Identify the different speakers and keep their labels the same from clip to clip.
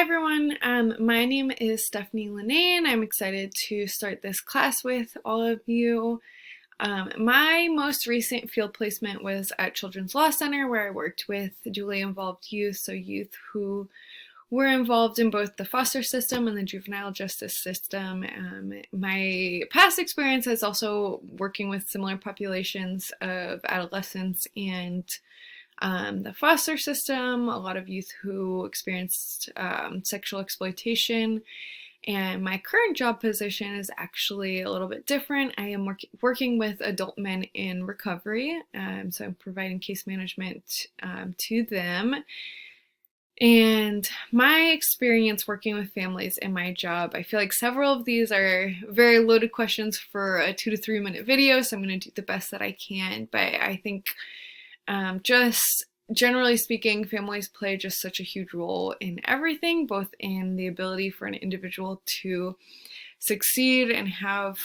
Speaker 1: Hi everyone, my name is Stephanie Linane. I'm excited to start this class with all of you. My most recent field placement was at Children's Law Center, where I worked with dually involved youth, so youth who were involved in both the foster system and the juvenile justice system. My past experience is also working with similar populations of adolescents and the foster system, a lot of youth who experienced sexual exploitation. And my current job position is actually a little bit different. I am working with adult men in recovery, so I'm providing case management to them. And my experience working with families in my job, I feel like several of these are very loaded questions for a 2 to 3 minute video, so I'm going to do the best that I can. But I think just generally speaking, families play just such a huge role in everything, both in the ability for an individual to succeed and have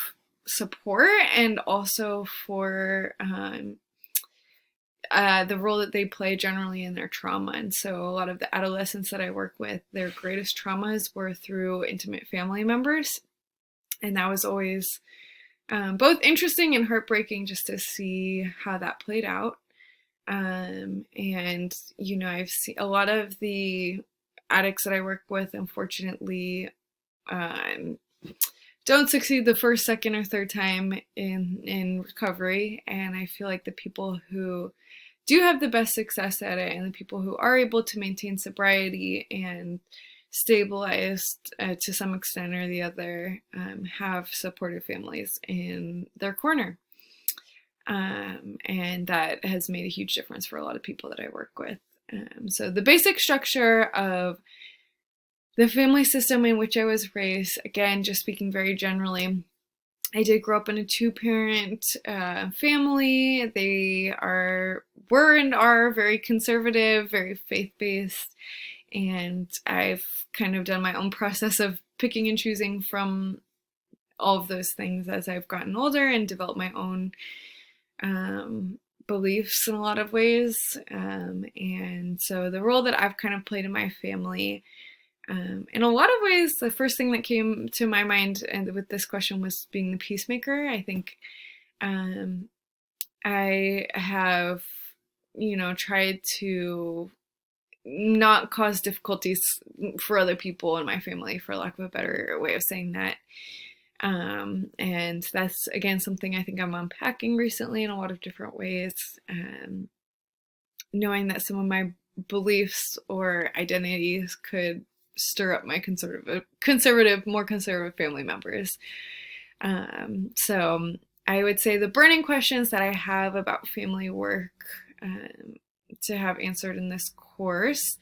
Speaker 1: support, and also for the role that they play generally in their trauma. And so a lot of the adolescents that I work with, their greatest traumas were through intimate family members. And that was always both interesting and heartbreaking just to see how that played out. And, you know, I've seen a lot of the addicts that I work with, unfortunately, don't succeed the first, second, or third time in recovery. And I feel like the people who do have the best success at it, and the people who are able to maintain sobriety and stabilized to some extent or the other, have supportive families in their corner. And that has made a huge difference for a lot of people that I work with. So the basic structure of the family system in which I was raised, again, just speaking very generally, I did grow up in a 2-parent family. They were and are very conservative, very faith-based, and I've kind of done my own process of picking and choosing from all of those things as I've gotten older and developed my own beliefs in a lot of ways. And so the role that I've kind of played in my family, in a lot of ways, the first thing that came to my mind and with this question was being the peacemaker. I think I have, tried to not cause difficulties for other people in my family, for lack of a better way of saying that. And that's, again, something I think I'm unpacking recently in a lot of different ways. Knowing that some of my beliefs or identities could stir up my more conservative family members. So I would say the burning questions that I have about family work to have answered in this course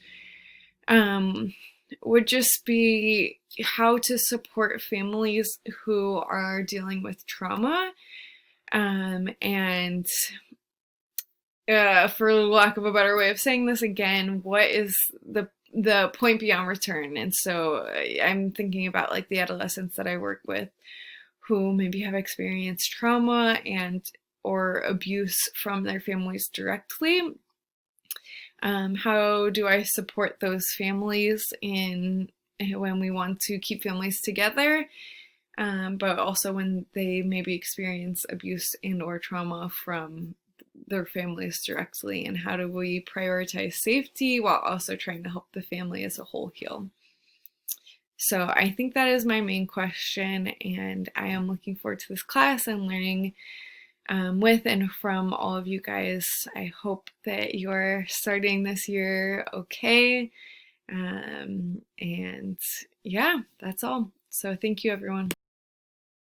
Speaker 1: would just be how to support families who are dealing with trauma, and for lack of a better way of saying this, again, what is the point beyond return? And so I'm thinking about like the adolescents that I work with who maybe have experienced trauma and or abuse from their families directly. How do I support those families when we want to keep families together, but also when they maybe experience abuse and or trauma from their families directly, and how do we prioritize safety while also trying to help the family as a whole heal? So I think that is my main question, and I am looking forward to this class and learning with and from all of you guys. I hope that you're starting this year okay. And yeah, that's all. So thank you, everyone.